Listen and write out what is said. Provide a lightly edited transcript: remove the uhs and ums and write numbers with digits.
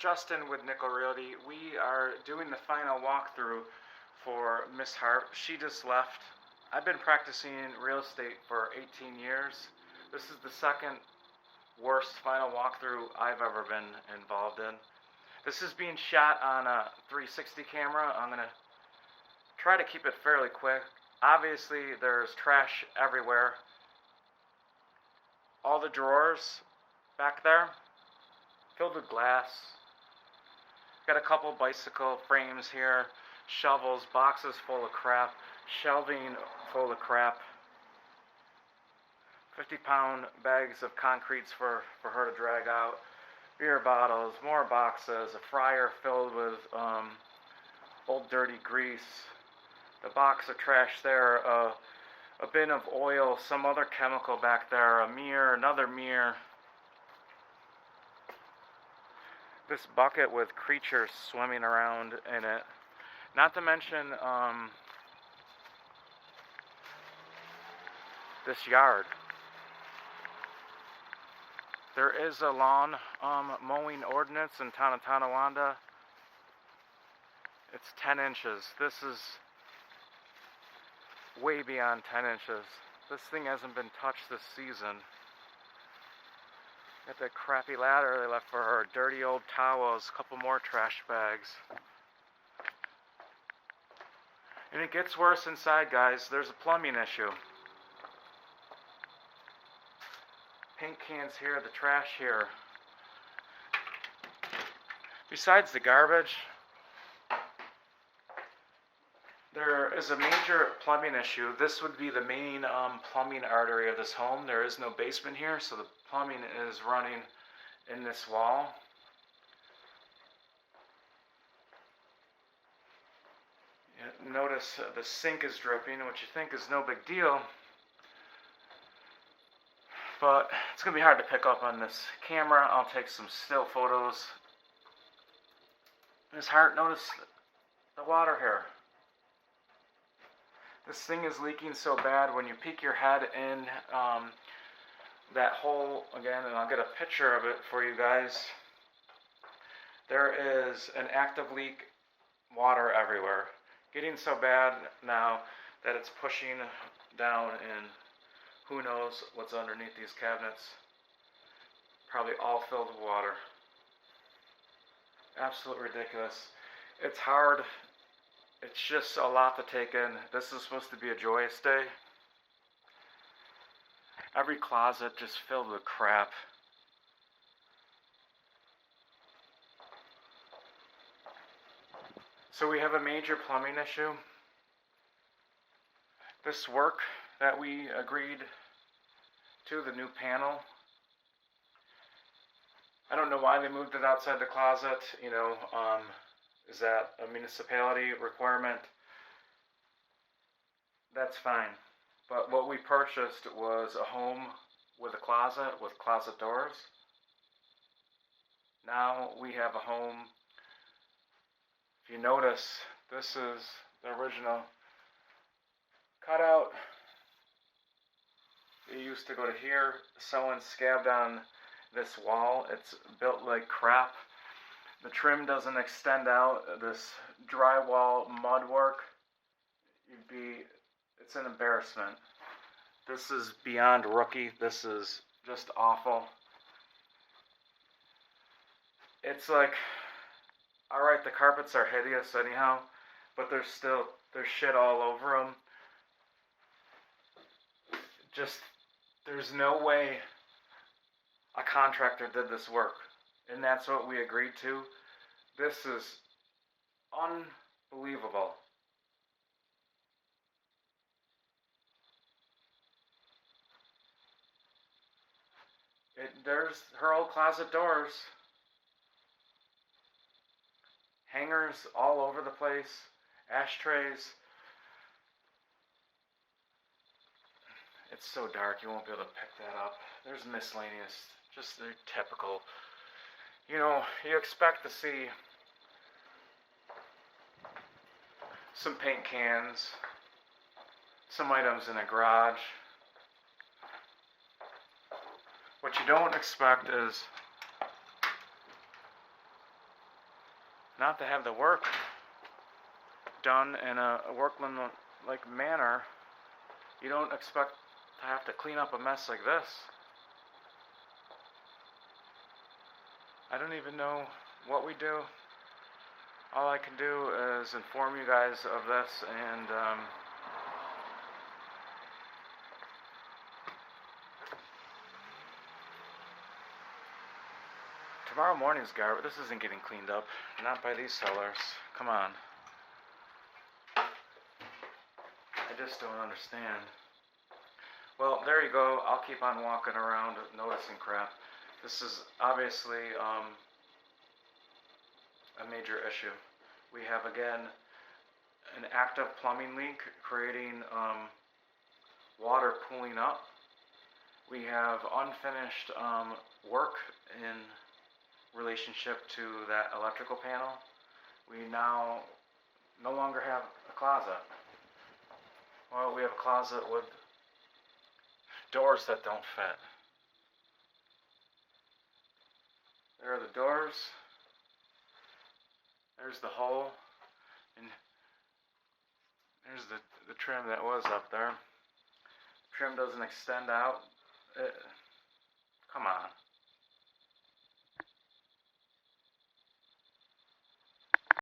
Justin with Nickel Realty. We are doing the final walkthrough for Miss Hart. She just left. I've been practicing real estate for 18 years. This is the second worst final walkthrough I've ever been involved in. This is being shot on a 360 camera. I'm going to try to keep it fairly quick. Obviously, there's trash everywhere. All the drawers back there filled with glass. Got a couple bicycle frames here, shovels, boxes full of crap, shelving full of crap, 50-pound bags of concretes for her to drag out, beer bottles, more boxes, a fryer filled with old dirty grease, the box of trash there, a bin of oil, some other chemical back there, a mirror, another mirror. This bucket with creatures swimming around in it. Not to mention this yard. There is a lawn mowing ordinance in town of Tonawanda. It's 10 inches. This is way beyond 10 inches. This thing hasn't been touched this season. Got that crappy ladder they left for her, dirty old towels, a couple more trash bags. And it gets worse inside, guys. There's a plumbing issue. Paint cans here, the trash here. Besides the garbage, there is a major plumbing issue. This would be the main plumbing artery of this home. There is no basement here, so the plumbing is running in this wall. Notice the sink is dripping, which you think is no big deal. But it's going to be hard to pick up on this camera. I'll take some still photos. Miss Hart, notice the water here. This thing is leaking so bad when you peek your head in that hole again, and I'll get a picture of it for you guys. There is an active leak, water everywhere. Getting so bad now that it's pushing down, and who knows what's underneath these cabinets. Probably all filled with water. Absolutely ridiculous. It's hard. It's just a lot to take in. This is supposed to be a joyous day. Every closet just filled with crap. So we have a major plumbing issue. This work that we agreed to, the new panel, I don't know why they moved it outside the closet. You know, is that a municipality requirement? That's fine. But what we purchased was a home with a closet, with closet doors. Now we have a home. If you notice, this is the original cutout. It used to go to here. Someone scabbed on this wall. It's built like crap. The trim doesn't extend out. This drywall mud work, it's an embarrassment. This is beyond rookie. This is just awful. It's like, alright, the carpets are hideous anyhow, but there's shit all over them. Just, there's no way a contractor did this work. And that's what we agreed to. This is unbelievable. There's her old closet doors. Hangers all over the place. Ashtrays. It's so dark you won't be able to pick that up. There's miscellaneous, just the typical. You know, you expect to see some paint cans, some items in a garage. What you don't expect is not to have the work done in a workman-like manner, you don't expect to have to clean up a mess like this. I don't even know what we do. All I can do is inform you guys of this, and tomorrow morning's garbage. This isn't getting cleaned up. Not by these sellers. Come on. I just don't understand. Well, there you go. I'll keep on walking around noticing crap. This is obviously a major issue. We have, again, an active plumbing leak creating water pooling up. We have unfinished work in relationship to that electrical panel. We now no longer have a closet. Well, we have a closet with doors that don't fit. There are the doors. There's the hole. And there's the trim that was up there. Trim doesn't extend out. Come on.